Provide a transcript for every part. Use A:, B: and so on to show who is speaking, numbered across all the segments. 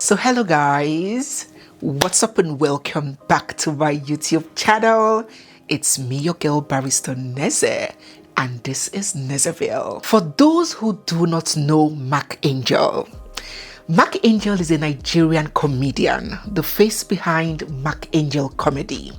A: So hello guys, what's up and welcome back to my YouTube channel. It's me, your girl Barrister Neze, and this is Nezeville. For those who do not know Mark Angel, Mark Angel is a Nigerian comedian, the face behind Mark Angel Comedy,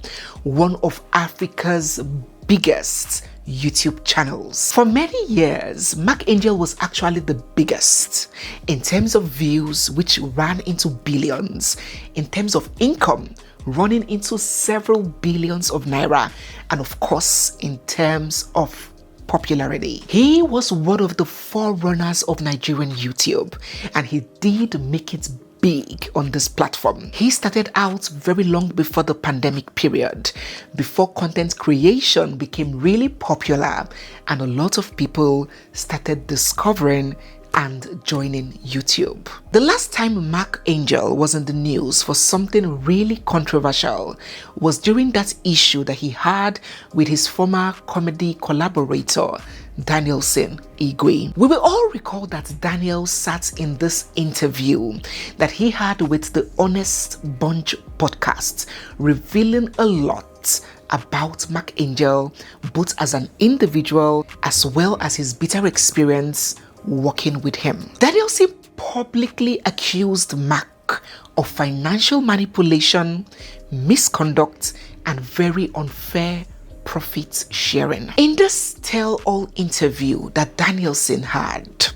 A: one of Africa's biggest YouTube channels. For many years, Mark Angel was actually the biggest in terms of views, which ran into billions, in terms of income, running into several billions of naira, and of course, in terms of popularity. He was one of the forerunners of Nigerian YouTube, and he did make it big on this platform. He started out very long before the pandemic period, before content creation became really popular and a lot of people started discovering and joining YouTube. The last time Mark Angel was in the news for something really controversial was during that issue that he had with his former comedy collaborator, Danielson Igwe. We will all recall that Daniel sat in this interview that he had with the Honest Bunch podcast, revealing a lot about Mark Angel, both as an individual as well as his bitter experience working with him. Danielson publicly accused Mark of financial manipulation, misconduct, and very unfair profit sharing. In this tell-all interview that Danielson had,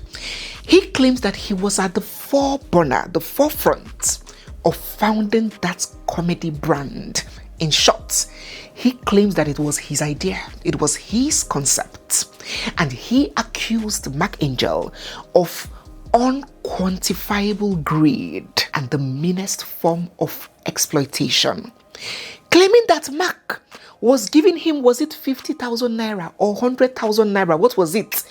A: he claims that he was at the forefront of founding that comedy brand. In short, he claims that it was his idea, it was his concept, and he accused Mark Angel of unquantifiable greed and the meanest form of exploitation, claiming that Mark was giving him, was it 50,000 naira or 100,000 naira? What was it?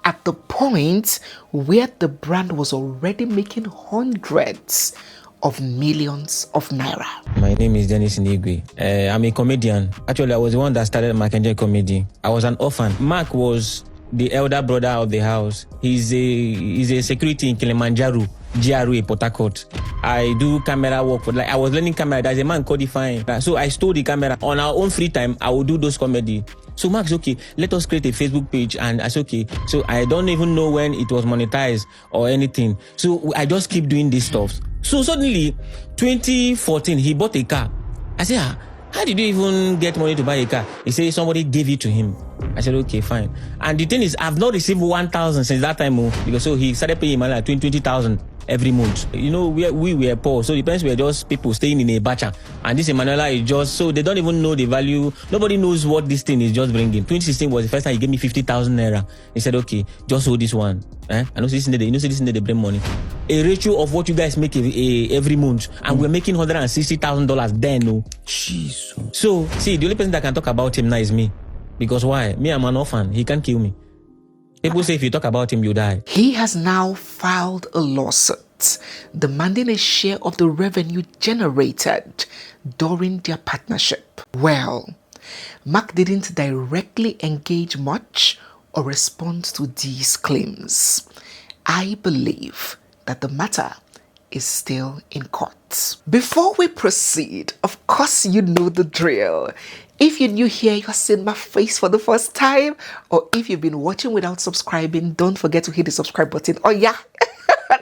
A: At the point where the brand was already making hundreds of millions of naira.
B: My name is Dennis Nigwe. I'm a comedian. Actually, I was the one that started Mark Angel Comedy. I was an orphan. Mark was the elder brother of the house. He's a security in Kilimanjaro, GRA, Port Harcourt. I do camera work for, I was learning camera. There's a man called Define. So I stole the camera. On our own free time, I will do those comedy. So Mark's okay, let us create a Facebook page, and I said okay. So I don't even know when it was monetized or anything. So I just keep doing this stuff. So suddenly, 2014, he bought a car. I said, how did you even get money to buy a car? He said somebody gave it to him. I said, okay, fine. And the thing is, I've not received 1,000 since that time, because so he started paying money like 20,000 every month. You know, we were poor, so the parents were just people staying in a bacha. And this Emanuela is just, so they don't even know the value. Nobody knows what this thing is just bringing. 2016 was the first time he gave me 50,000 naira. He said, okay, just hold this one. I know this they bring money. A ratio of what you guys make every month, and we're making $160,000 then. No,
A: Jesus.
B: So see, the only person that can talk about him now is me, because why? Me, I'm an orphan. He can't kill me. People say if you talk about him, you die.
A: He has now filed a lawsuit demanding a share of the revenue generated during their partnership. Well, Mark didn't directly engage much or respond to these claims. I believe that the matter is still in court. Before we proceed, of course you know the drill. If you're new here, you're seeing my face for the first time, or if you've been watching without subscribing, don't forget to hit the subscribe button. Oh yeah,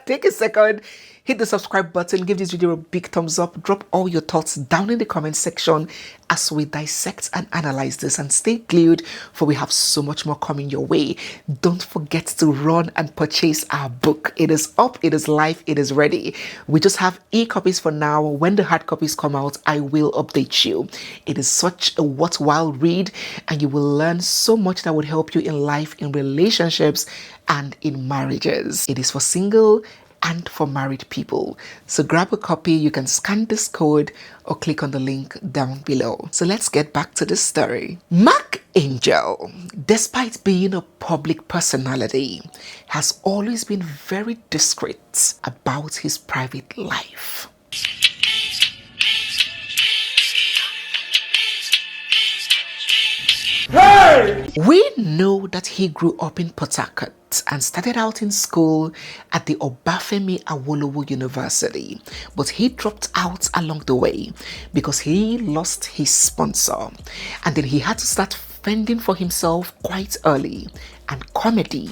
A: take a second, hit the subscribe button, give this video a big thumbs up, drop all your thoughts down in the comment section as we dissect and analyze this, and stay glued for we have so much more coming your way. Don't forget to run and purchase our book. It is up, it is live, it is ready. We just have e-copies for now. When the hard copies come out, I will update you. It is such a worthwhile read, and you will learn so much that would help you in life, in relationships, and in marriages. It is for single and for married people. So grab a copy, you can scan this code or click on the link down below. So let's get back to the story. Mark Angel, despite being a public personality, has always been very discreet about his private life. We know that he grew up in Port Harcourt and started out in school at the Obafemi Awolowo University, but he dropped out along the way because he lost his sponsor, and then he had to start fending for himself quite early, and comedy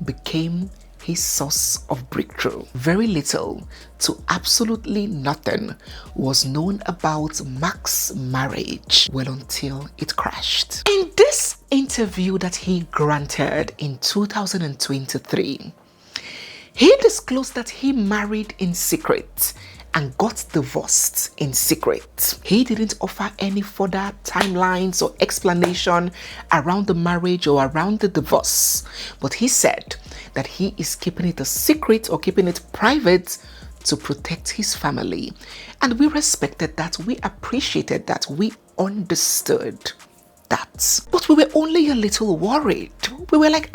A: became his source of breakthrough. Very little to absolutely nothing was known about Mark's marriage, well, until it crashed. In this interview that he granted in 2023, he disclosed that he married in secret and got divorced in secret. He didn't offer any further timelines or explanation around the marriage or around the divorce, but he said that he is keeping it a secret or keeping it private to protect his family. And we respected that, we appreciated that, we understood that. But we were only a little worried. We were like,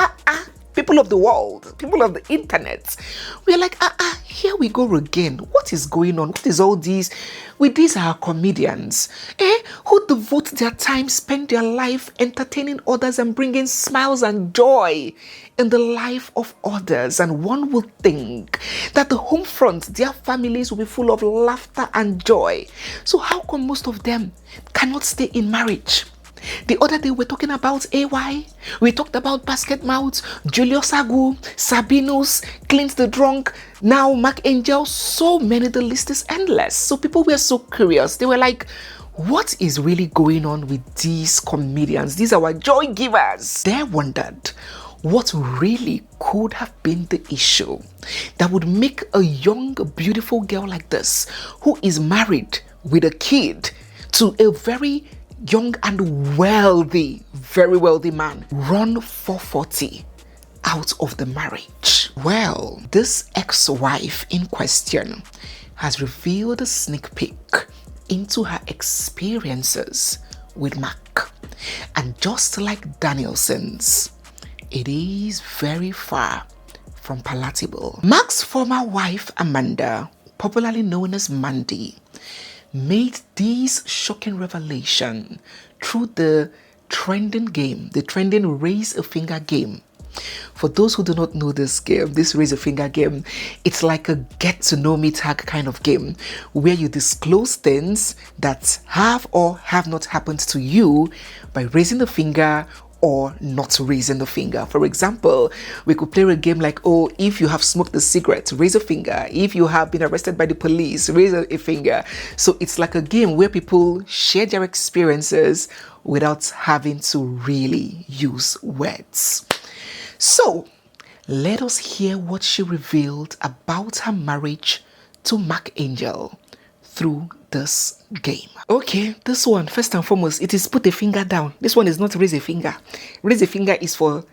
A: people of the world, people of the internet, we're like, here we go again. What is going on? What is all these? These are comedians, who devote their time, spend their life entertaining others and bringing smiles and joy in the life of others. And one would think that the home front, their families will be full of laughter and joy. So how come most of them cannot stay in marriage? The other day we're talking about AY, we talked about Basket Mouth, Julius Agu, Sabinus, Clint the Drunk, now Mark Angel, so many, the list is endless. So people were so curious. They were like, what is really going on with these comedians? These are our joy givers. They wondered what really could have been the issue that would make a young, beautiful girl like this, who is married with a kid to a very young and wealthy, very wealthy man, run 440 out of the marriage. Well, this ex-wife in question has revealed a sneak peek into her experiences with Mark. And just like Danielson's, it is very far from palatable. Mark's former wife, Amanda, popularly known as Mandy, made this shocking revelation through the trending game, the trending raise a finger game. For those who do not know this game, this raise a finger game, it's like a get to know me tag kind of game where you disclose things that have or have not happened to you by raising a finger or not raising the finger. For example, we could play a game like, oh, if you have smoked a cigarette, raise a finger. If you have been arrested by the police, raise a finger. So it's like a game where people share their experiences without having to really use words. So let us hear what she revealed about her marriage to Mark Angel through this game. Okay, this one, first and foremost, it is put a finger down. This one is not raise a finger. Raise a finger is for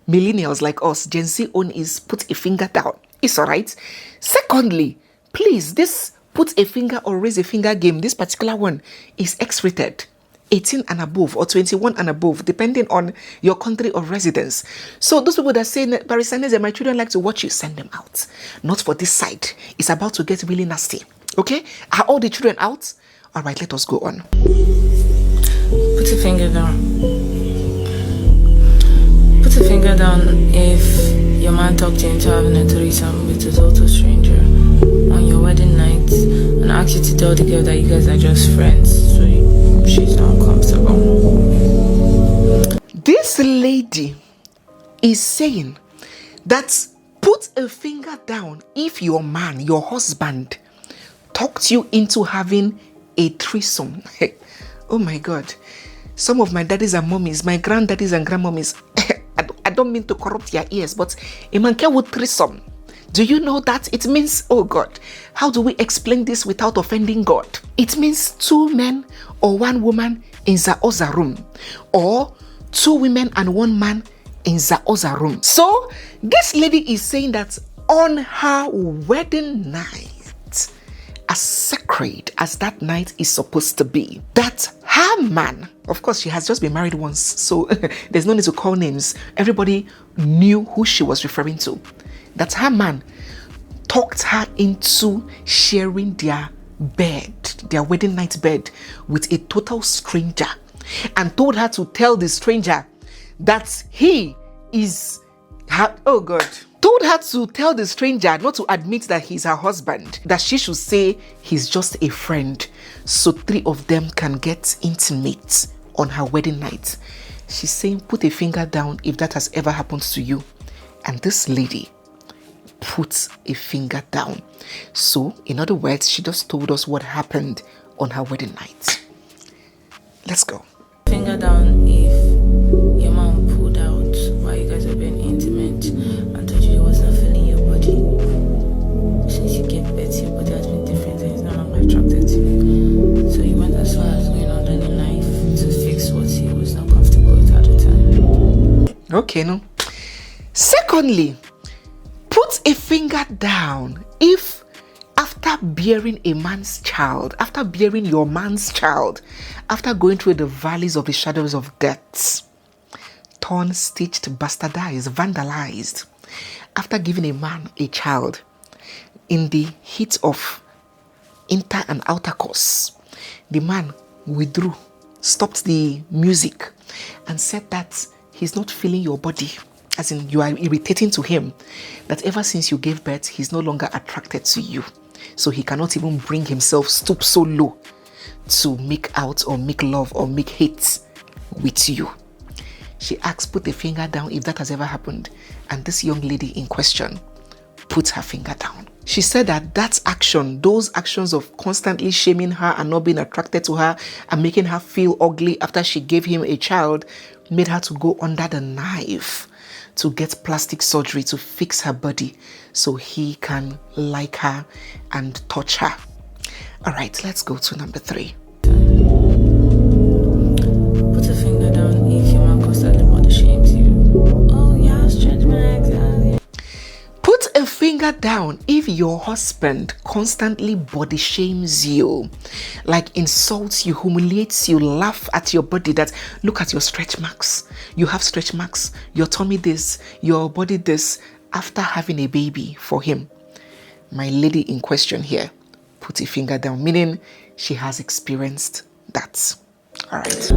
A: millennials like us. Gen Z own is put a finger down. It's all right. Secondly, please, this put a finger or raise a finger game, this particular one is X-rated. 18 and above or 21 and above, depending on your country of residence. So those people that say, Barrister Neze, my children like to watch you, send them out. Not for this side. It's about to get really nasty. Okay? Are all the children out? All right, let us go on.
C: Put a finger down. Put a finger down if your man talked you into having a threesome with a total stranger on your wedding night and asked you to tell the girl that you guys are just friends, so she's not uncomfortable.
A: This lady is saying that put a finger down if your man, your husband, talked you into having a threesome. Oh my God. Some of my daddies and mommies, my granddaddies and grandmommies, I don't mean to corrupt your ears, but a man can with threesome. Do you know that? It means, oh God, how do we explain this without offending God? It means 2 men or 1 woman in the other room, or 2 women and 1 man in the other room. So this lady is saying that on her wedding night, as sacred as that night is supposed to be, that her man, of course she has just been married once, so there's no need to call names, everybody knew who she was referring to, that her man talked her into sharing their bed, their wedding night bed, with a total stranger, and told her to tell the stranger that he is her, oh God, told her to tell the stranger not to admit that he's her husband, that she should say he's just a friend, so 3 of them can get intimate on her wedding night. She's saying, put a finger down if that has ever happened to you. And this lady put a finger down. So, in other words, she just told us what happened on her wedding night. Let's go.
C: Finger down if your mom pulled out while you guys were being intimate and told you he was not feeling your body. Since you gave birth, your body has been different and it's no longer attracted to you. So you went as far as going under the knife to fix what he was not comfortable with at the time.
A: Okay, no. Secondly, put a finger down if after bearing a man's child, after bearing your man's child, after going through the valleys of the shadows of death, torn, stitched, bastardized, vandalized, after giving a man a child in the heat of inter and outer course, the man withdrew, stopped the music, and said that he's not feeling your body, as in you are irritating to him, that ever since you gave birth, he's no longer attracted to you. So he cannot even bring himself, stoop so low to make out or make love or make hate with you. She asks, put a finger down if that has ever happened. And this young lady in question put her finger down. She said that action, those actions of constantly shaming her and not being attracted to her and making her feel ugly after she gave him a child, made her to go under the knife to get plastic surgery to fix her body so he can like her and touch her. All right, let's go to number 3.
C: Put a finger down if your man constantly body shames you. Oh yeah, stretch marks. Yeah.
A: Put a finger down if your husband constantly body shames you, like insults you, humiliates you, laugh at your body, that look at your stretch marks. You have stretch marks, your tummy this, your body this, after having a baby for him. My lady in question here put a finger down, meaning she has experienced that. All right.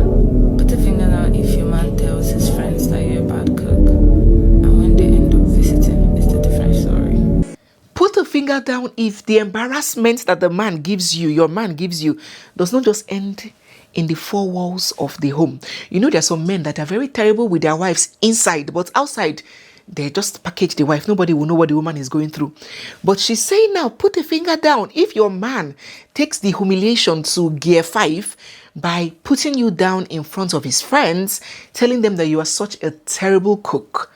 C: Put a finger down if your man tells his friends that you're a bad cook, and when they end up visiting, it's a different story.
A: Put a finger down if the embarrassment that the man gives you, your man gives you, does not just end in the 4 walls of the home. You know, there are some men that are very terrible with their wives inside, but outside, they just package the wife. Nobody will know what the woman is going through. But she's saying now, put a finger down if your man takes the humiliation to gear 5 by putting you down in front of his friends, telling them that you are such a terrible cook.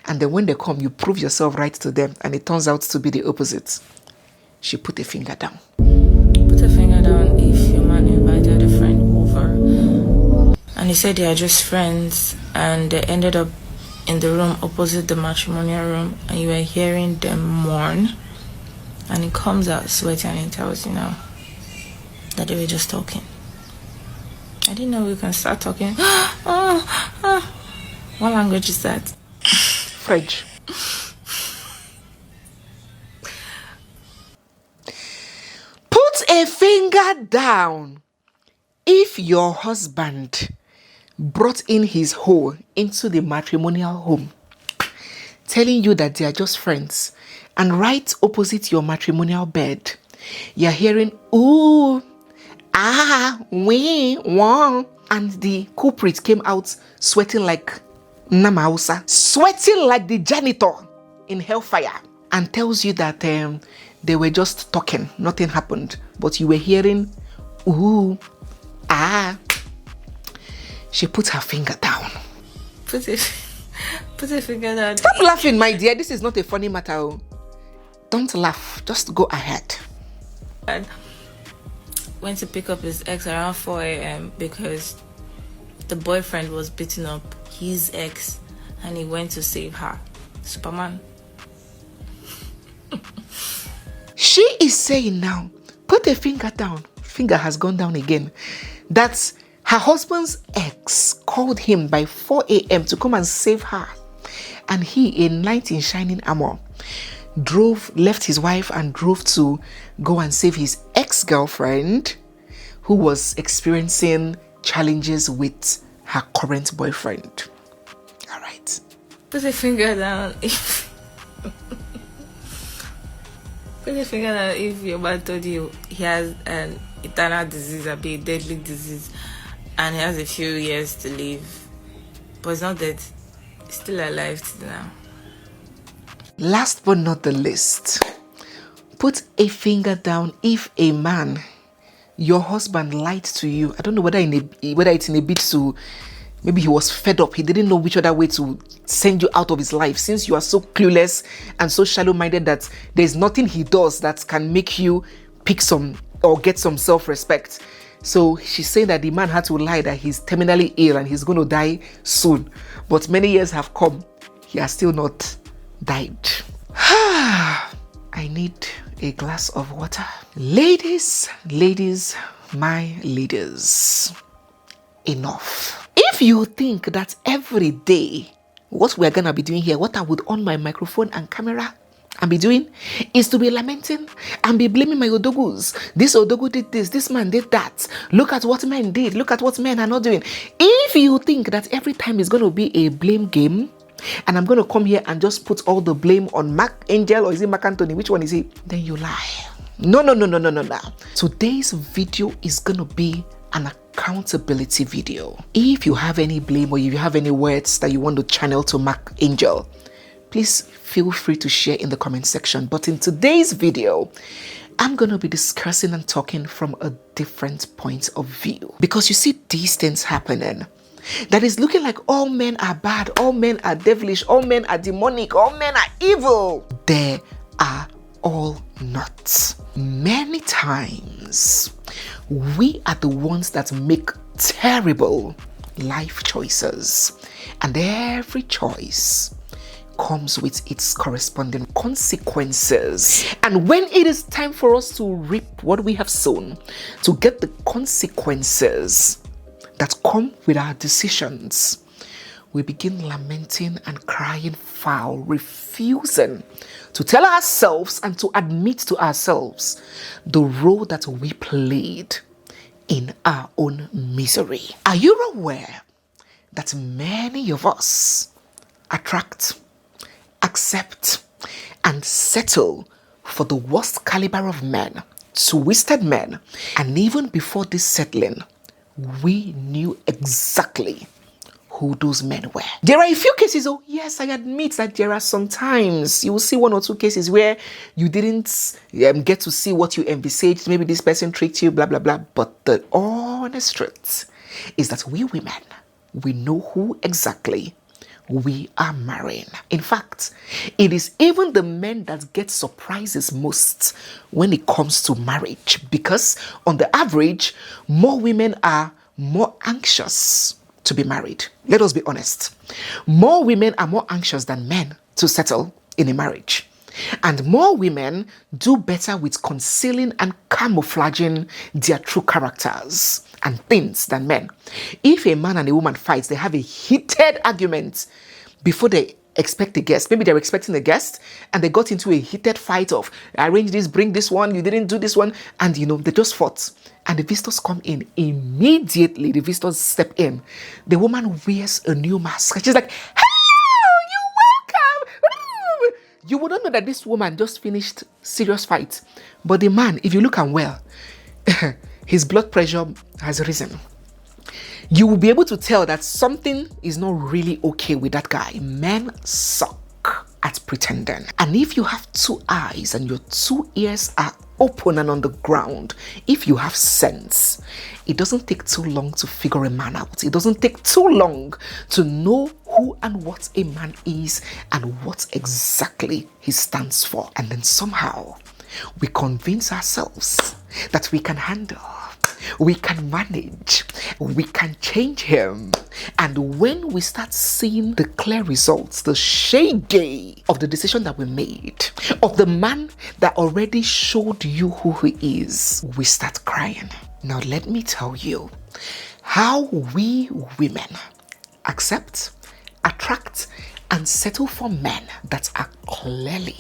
A: And then when they come, you prove yourself right to them, and it turns out to be the opposite. She put a finger down.
C: Put a finger down if your man invited a friend over and he said they are just friends and they ended up in the room opposite the matrimonial room and you were hearing them mourn, and he comes out sweating and he tells you now that they were just talking. I didn't know we can start talking. What language is that?
A: French. Put a finger down if your husband brought in his hoe into the matrimonial home, telling you that they are just friends, and right opposite your matrimonial bed, you're hearing ooh, ah, wee, wah, and the culprit came out sweating like Namausa, sweating like the janitor in hellfire, and tells you that they were just talking, nothing happened, but you were hearing ooh, ah. She put her finger down.
C: Put a finger down.
A: Stop laughing, my dear. This is not a funny matter. Don't laugh. Just go ahead.
C: And went to pick up his ex around 4 a.m. because the boyfriend was beating up his ex and he went to save her. Superman.
A: She is saying now, put a finger down. Finger has gone down again. That's her husband's ex called him by 4 a.m. to come and save her. And he, a knight in shining armor, left his wife and drove to go and save his ex-girlfriend who was experiencing challenges with her current boyfriend.
C: Put a finger down if put a finger down if your man told you he has an eternal disease, a deadly disease, and he has a few years to live, but he's not dead. He's still alive till now.
A: Last but not the least, put a finger down if a man, your husband, lied to you. I don't know whether it's in a bit to, maybe he was fed up. He didn't know which other way to send you out of his life, since you are so clueless and so shallow-minded that there's nothing he does that can make you pick some or get some self-respect. So she's saying that the man had to lie that he's terminally ill and he's going to die soon. But many years have come. He has still not died. I need a glass of water. Ladies, my ladies, enough. If you think that every day what we're gonna be doing here, what I would on my microphone and camera and be doing, is to be lamenting and be blaming my odogus. This odogu did this man did that. Look at what men did. Look at what men are not doing. If you think that every time is going to be a blame game, and I'm going to come here and just put all the blame on Mark Angel, or is it Mark Anthony? Which one is he? Then you lie. No. Today's video is going to be an accountability video. If you have any blame or if you have any words that you want to channel to Mark Angel, please feel free to share in the comment section. But in today's video, I'm going to be discussing and talking from a different point of view. Because you see these things happening, that is looking like all men are bad, all men are devilish, all men are demonic, all men are evil. They are all not. Many times, we are the ones that make terrible life choices. And every choice comes with its corresponding consequences. And when it is time for us to reap what we have sown, to get the consequences that come with our decisions, we begin lamenting and crying foul, refusing to tell ourselves and to admit to ourselves the role that we played in our own misery. Are you aware that many of us attract, accept, and settle for the worst caliber of men, twisted men, and even before this settling, we knew exactly who those men were? There are a few cases, oh yes, I admit that there are sometimes you will see one or two cases where you didn't get to see what you envisaged. Maybe this person tricked you, blah, blah, blah. But the honest truth is that we women, we know who exactly we are marrying. In fact, it is even the men that get surprises most when it comes to marriage, because on the average, more women are more anxious to be married. Let us be honest. More women are more anxious than men to settle in a marriage. And more women do better with concealing and camouflaging their true characters and things than men. If a man and a woman fight, they have a heated argument before they expect a guest. Maybe they're expecting a guest and they got into a heated fight of, arrange this, bring this one, you didn't do this one. And they just fought. And the visitors come in. Immediately, the visitors step in. The woman wears a new mask. She's like, hello, you're welcome. You wouldn't know that this woman just finished serious fight. But the man, if you look at well, his blood pressure has risen. You will be able to tell that something is not really okay with that guy. Men suck at pretending. And if you have two eyes and your two ears are open and on the ground, if you have sense, it doesn't take too long to figure a man out. It doesn't take too long to know who and what a man is and what exactly he stands for. And then somehow we convince ourselves that we can handle, we can manage, we can change him. And when we start seeing the clear results, the shade of the decision that we made, of the man that already showed you who he is, we start crying. Now let me tell you how we women accept, attract, and settle for men that are clearly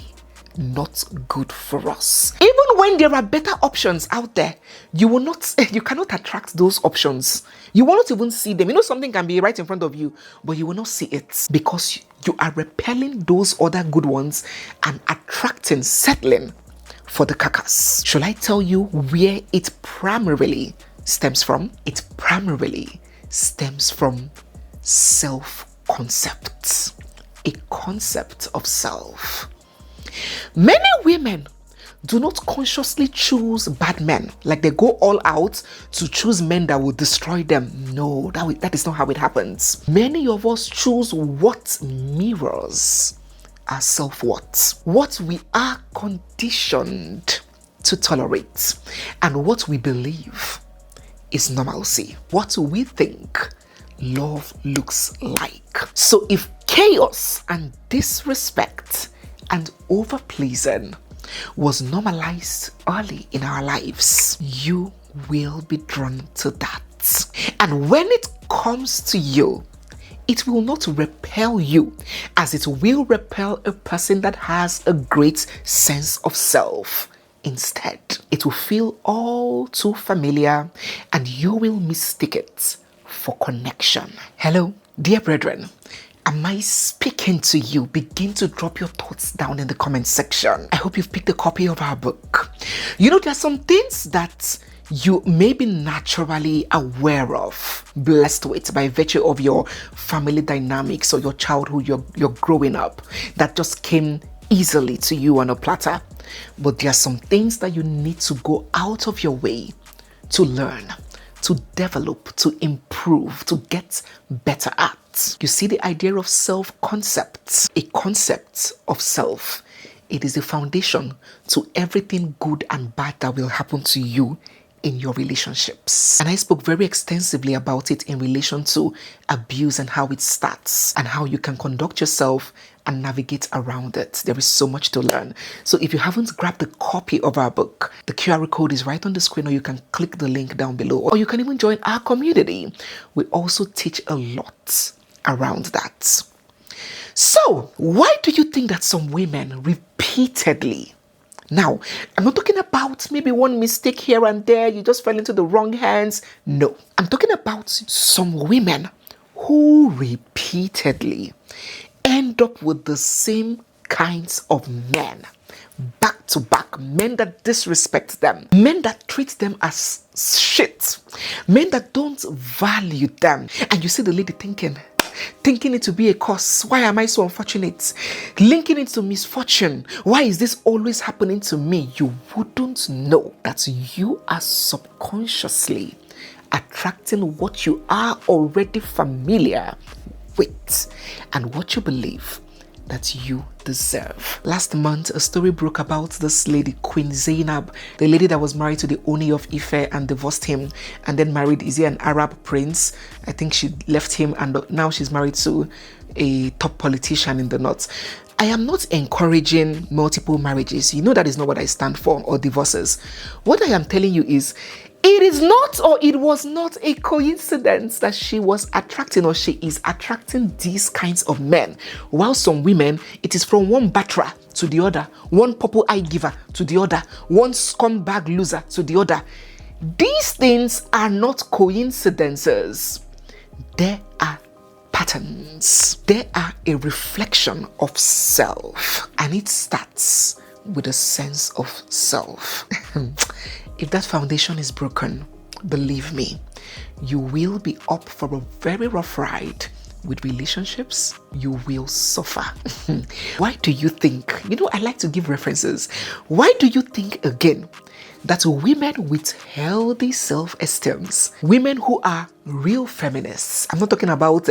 A: not good for us. Even when there are better options out there, you cannot attract those options. You will not even see them. Something can be right in front of you, but you will not see it because you are repelling those other good ones and attracting, settling for the carcass. Shall I tell you where it primarily stems from? It primarily stems from self-concept, a concept of self. Many women do not consciously choose bad men, like they go all out to choose men that will destroy them. No, that is not how it happens. Many of us choose what mirrors our self-worth, what we are conditioned to tolerate, and what we believe is normalcy, what we think love looks like. So if chaos and disrespect and overpleasing was normalized early in our lives, you will be drawn to that. And when it comes to you, it will not repel you as it will repel a person that has a great sense of self. Instead, it will feel all too familiar and you will mistake it for connection. Hello, dear brethren. Am I speaking to you? Begin to drop your thoughts down in the comment section. I hope you've picked a copy of our book. There are some things that you may be naturally aware of, blessed with by virtue of your family dynamics or your childhood, you're growing up, that just came easily to you on a platter. But there are some things that you need to go out of your way to learn, to develop, to improve, to get better at. You see, the idea of self-concept, a concept of self, it is the foundation to everything good and bad that will happen to you in your relationships. And I spoke very extensively about it in relation to abuse and how it starts and how you can conduct yourself and navigate around it. There is so much to learn. So if you haven't grabbed a copy of our book, the QR code is right on the screen, or you can click the link down below, or you can even join our community. We also teach a lot around that. So why do you think that some women repeatedly, now I'm not talking about maybe one mistake here and there, you just fell into the wrong hands. No, I'm talking about some women who repeatedly end up with the same kinds of men, back to back, men that disrespect them, men that treat them as shit, men that don't value them. And you see the lady thinking it to be a curse. Why am I so unfortunate? Linking it to misfortune. Why is this always happening to me? You wouldn't know that you are subconsciously attracting what you are already familiar with and what you believe that you deserve. Last month, a story broke about this lady, Queen Zainab, the lady that was married to the Oni of Ife and divorced him, and then married, is he an Arab prince? I think she left him, and now she's married to a top politician in the north. I am not encouraging multiple marriages. You know that is not what I stand for, or divorces. What I am telling you is, it is not, or it was not a coincidence that she was attracting, or she is attracting these kinds of men. While some women, it is from one batra to the other, one purple eye giver to the other, one scumbag loser to the other. These things are not coincidences. They are patterns. They are a reflection of self, and it starts with a sense of self. If that foundation is broken, believe me, you will be up for a very rough ride with relationships. You will suffer. Why do you think, I like to give references. Why do you think again that women with healthy self-esteems, women who are real feminists, I'm not talking about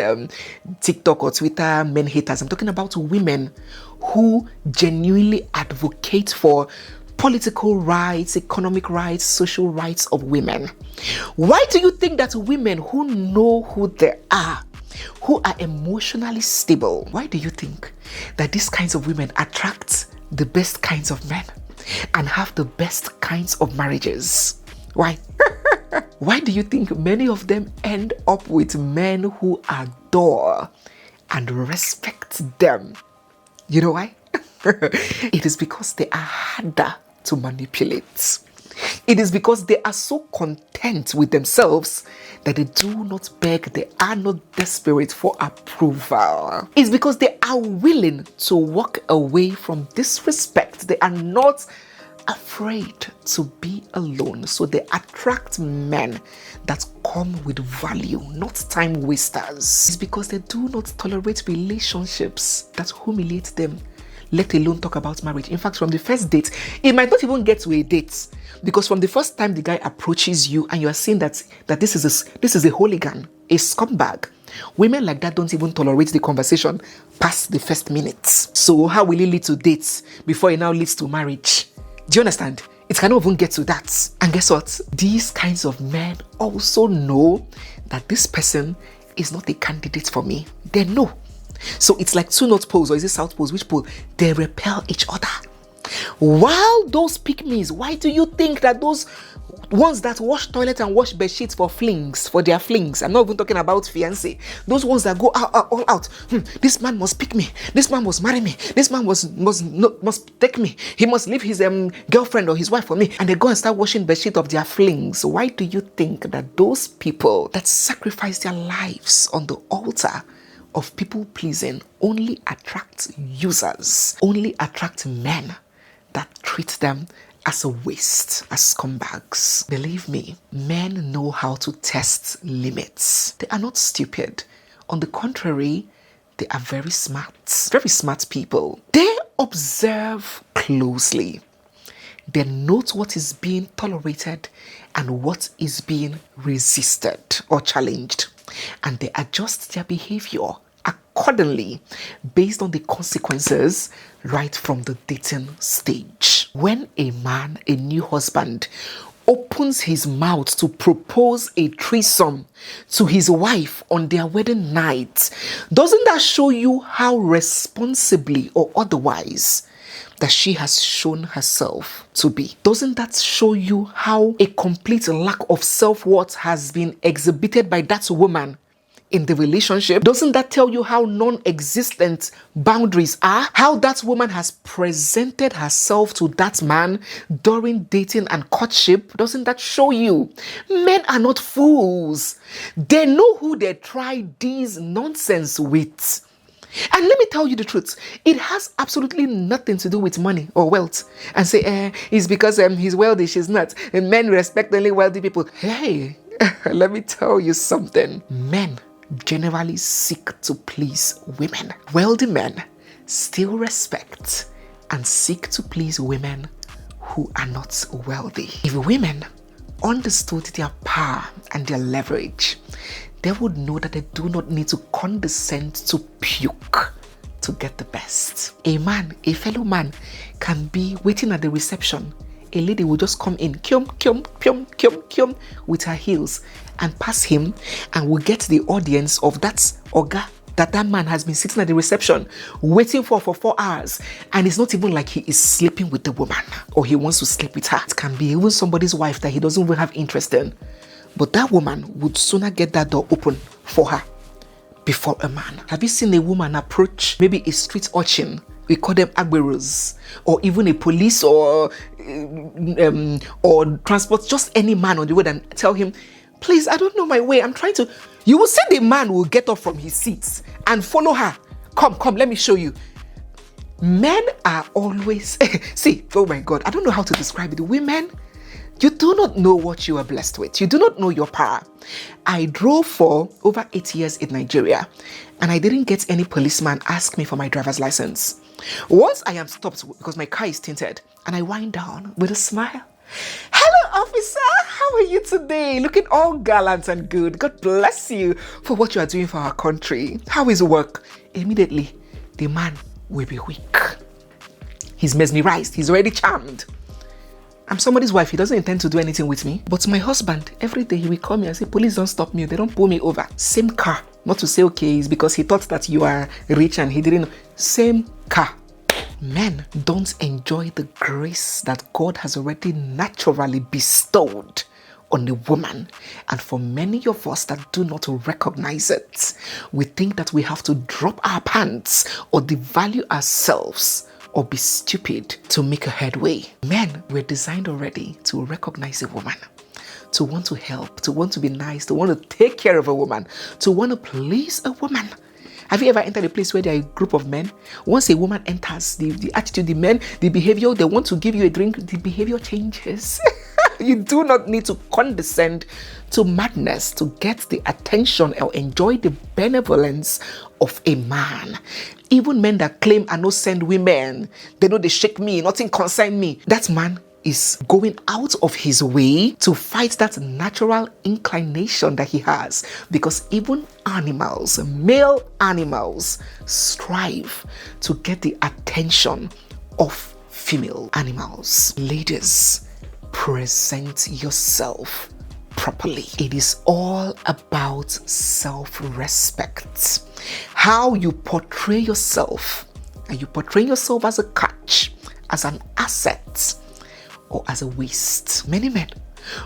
A: TikTok or Twitter men haters, I'm talking about women who genuinely advocate for political rights, economic rights, social rights of women. Why do you think that women who know who they are, who are emotionally stable, why do you think that these kinds of women attract the best kinds of men and have the best kinds of marriages? Why? Why do you think many of them end up with men who adore and respect them? You know why? It is because they are harder to manipulate. It is because they are so content with themselves that they do not beg, they are not desperate for approval. It's because they are willing to walk away from disrespect. They are not afraid to be alone. So they attract men that come with value, not time wasters. It's because they do not tolerate relationships that humiliate them, let alone talk about marriage. In fact, from the first date, it might not even get to a date, because from the first time the guy approaches you and you are seeing that this is a hooligan, a scumbag, women like that don't even tolerate the conversation past the first minute. So how will it lead to dates before it now leads to marriage? Do you understand? It cannot even get to that. And guess what? These kinds of men also know that this person is not a candidate for me. They know. So it's like two north poles, or is it south poles? Which pole? They repel each other. While those pick-me's, why do you think that those ones that wash toilet and wash bed sheets for flings, for their flings, I'm not even talking about fiancé, those ones that go all out, this man must pick me, this man must marry me, this man must take me, he must leave his girlfriend or his wife for me, and they go and start washing bed sheet of their flings. Why do you think that those people that sacrifice their lives on the altar of people pleasing only attract users, only attract men that treat them as a waste, as scumbags? Believe me, men know how to test limits. They are not stupid. On the contrary, they are very smart people. They observe closely. They note what is being tolerated and what is being resisted or challenged, and they adjust their behavior accordingly based on the consequences right from the dating stage. When a man, a new husband, opens his mouth to propose a threesome to his wife on their wedding night, doesn't that show you how responsibly or otherwise that she has shown herself to be? Doesn't that show you how a complete lack of self-worth has been exhibited by that woman in the relationship? Doesn't that tell you how non-existent boundaries are? How that woman has presented herself to that man during dating and courtship? Doesn't that show you? Men are not fools. They know who they try these nonsense with. And let me tell you the truth, it has absolutely nothing to do with money or wealth. And say, it's because he's wealthy, she's not. And men respect only wealthy people. Hey, let me tell you something. Men generally seek to please women. Wealthy men still respect and seek to please women who are not wealthy. If women understood their power and their leverage, they would know that they do not need to condescend to puke to get the best. A man, a fellow man, can be waiting at the reception. A lady will just come in, with her heels and pass him, and will get the audience of that oga that man has been sitting at the reception waiting for 4 hours, and it's not even like he is sleeping with the woman or he wants to sleep with her. It can be even somebody's wife that he doesn't even have interest in, but that woman would sooner get that door open for her before a man. Have you seen a woman approach maybe a street urchin? We call them agberos, or even a police or transport, just any man on the road, and tell him, please, I don't know my way, I'm trying to. You will see the man will get up from his seat and follow her. Come, let me show you. Men are always, see, oh my God, I don't know how to describe it. Women, you do not know what you are blessed with. You do not know your power. I drove for over 8 years in Nigeria, and I didn't get any policeman ask me for my driver's license. Once I am stopped because my car is tinted, and I wind down with a smile. Hello, officer. How are you today? Looking all gallant and good. God bless you for what you are doing for our country. How is work? Immediately, the man will be weak. He's mesmerized. He's already charmed. I'm somebody's wife. He doesn't intend to do anything with me. But my husband, every day he will call me and say, police don't stop me. They don't pull me over. Same car. Not to say, okay, it's because he thought that you are rich and he didn't know. Same car. Men don't enjoy the grace that God has already naturally bestowed on a woman. And for many of us that do not recognize it, we think that we have to drop our pants or devalue ourselves or be stupid to make a headway. Men were designed already to recognize a woman, to want to help, to want to be nice, to want to take care of a woman, to want to please a woman. Have you ever entered a place where there are a group of men? Once a woman enters, the attitude, the men, the behavior, they want to give you a drink, the behavior changes. You do not need to condescend to madness to get the attention or enjoy the benevolence of a man. Even men that claim I no send women, they know they shake me, nothing concern me. That man is going out of his way to fight that natural inclination that he has, because even animals, male animals, strive to get the attention of female animals. Ladies, present yourself properly. It is all about self-respect. How you portray yourself, and you portray yourself as a catch, as an asset, or as a waste. Many men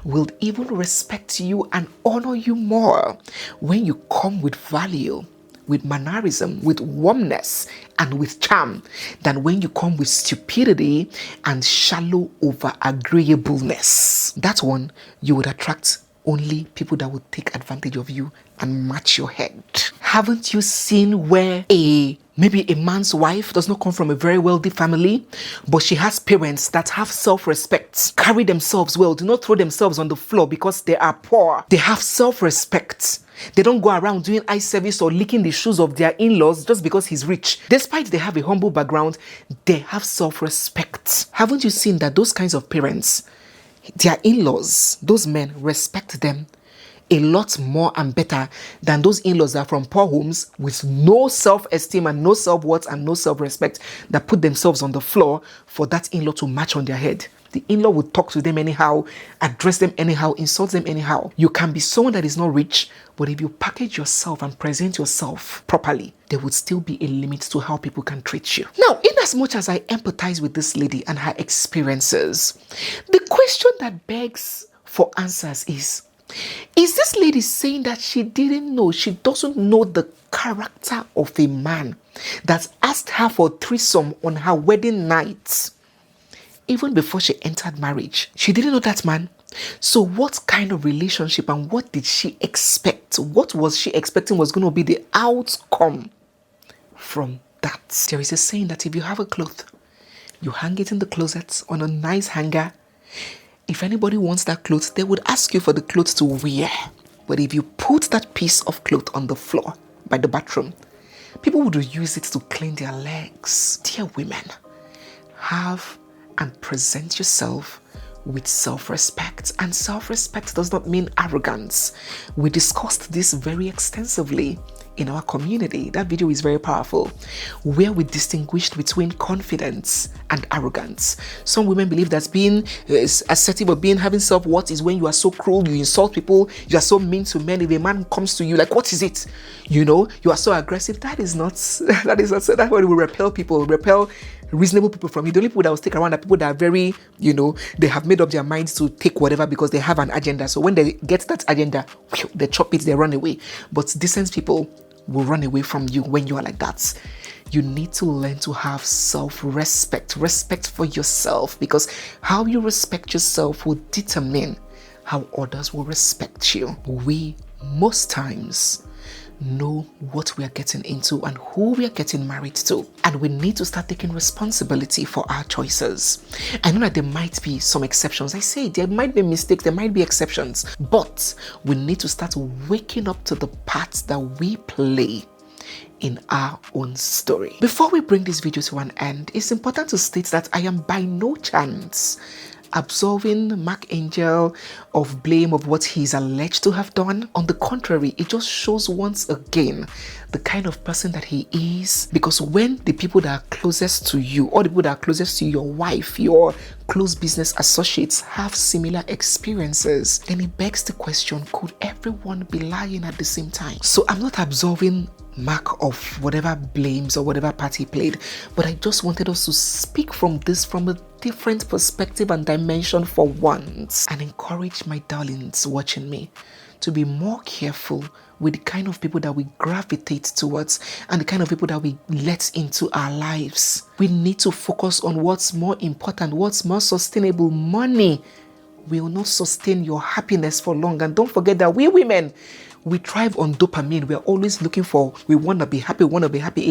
A: will even respect you and honor you more when you come with value, with mannerism, with warmness, and with charm, than when you come with stupidity and shallow over-agreeableness. That one, you would attract only people that would take advantage of you and match your head. Haven't you seen where maybe a man's wife does not come from a very wealthy family, but she has parents that have self-respect, carry themselves well, do not throw themselves on the floor because they are poor. They have self-respect. They don't go around doing eye service or licking the shoes of their in-laws just because he's rich. Despite they have a humble background, they have self-respect. Haven't you seen that those kinds of parents, their in-laws, those men respect them a lot more and better than those in-laws that are from poor homes with no self-esteem and no self-worth and no self-respect, that put themselves on the floor for that in-law to match on their head. The in-law would talk to them anyhow, address them anyhow, insult them anyhow. You can be someone that is not rich, but if you package yourself and present yourself properly, there would still be a limit to how people can treat you. Now, in as much as I empathize with this lady and her experiences, the question that begs for answers is this lady saying that she didn't know, she doesn't know the character of a man that asked her for a threesome on her wedding night, even before she entered marriage? She didn't know that man. So what kind of relationship and what did she expect? What was she expecting was going to be the outcome from that? There is a saying that if you have a cloth, you hang it in the closet on a nice hanger. If anybody wants that cloth, they would ask you for the clothes to wear. But if you put that piece of cloth on the floor by the bathroom, people would use it to clean their legs. Dear women, have and present yourself with self-respect. And self-respect does not mean arrogance. We discussed this very extensively in our community. That video is very powerful, where we distinguished between confidence and arrogance. Some women believe that being assertive or having self-worth is when you are so cruel, you insult people, you are so mean to men. If a man comes to you, like, what is it? You know, you are so aggressive. That's what will repel people, repel reasonable people from you. The only people that will stick around are people that are very, they have made up their minds to take whatever because they have an agenda. So when they get that agenda, they chop it, they run away. But decent people will run away from you when you are like that. You need to learn to have self-respect, respect for yourself, because how you respect yourself will determine how others will respect you. We most times know what we are getting into and who we are getting married to, and we need to start taking responsibility for our choices. I know that there might be some exceptions. I say there might be mistakes, there might be exceptions, but we need to start waking up to the parts that we play in our own story. Before we bring this video to an end, it's important to state that I am by no chance absolving Mark Angel of blame of what he's alleged to have done. On the contrary, it just shows once again the kind of person that he is. Because when the people that are closest to you, or the people that are closest to your wife, your close business associates, have similar experiences, then it begs the question, could everyone be lying at the same time? So I'm not absolving Mark of whatever blames or whatever part he played, but I just wanted us to speak from this from a different perspective and dimension for once, and encourage my darlings watching me to be more careful with the kind of people that we gravitate towards and the kind of people that we let into our lives. We need to focus on what's more important, what's more sustainable. Money will not sustain your happiness for long. And don't forget that we women, we thrive on dopamine. We're always looking for, we want to be happy,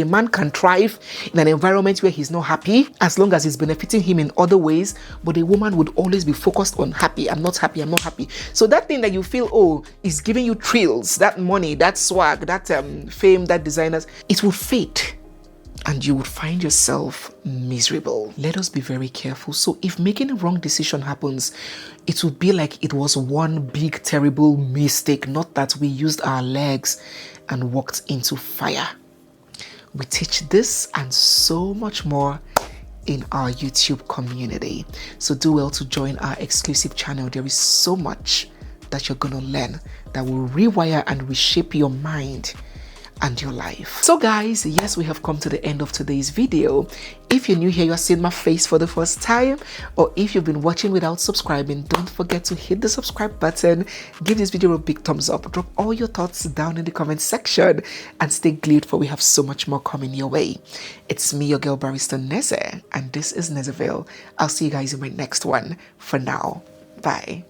A: A man can thrive in an environment where he's not happy as long as it's benefiting him in other ways. But a woman would always be focused on happy. I'm not happy. So that thing that you feel, is giving you thrills, that money, that swag, that fame, that designers, it will fade. And you would find yourself miserable. Let us be very careful. So if making a wrong decision happens, it would be like it was one big terrible mistake, not that we used our legs and walked into fire. We teach this and so much more in our YouTube community. So do well to join our exclusive channel. There is so much that you're going to learn that will rewire and reshape your mind and your life. So guys, yes, we have come to the end of today's video. If you're new here, you're seeing my face for the first time, or if you've been watching without subscribing, don't forget to hit the subscribe button, give this video a big thumbs up, drop all your thoughts down in the comment section, and stay glued for we have so much more coming your way. It's me, your girl Barrister Neze, and this is Nezeville. I'll see you guys in my next one. For now, bye.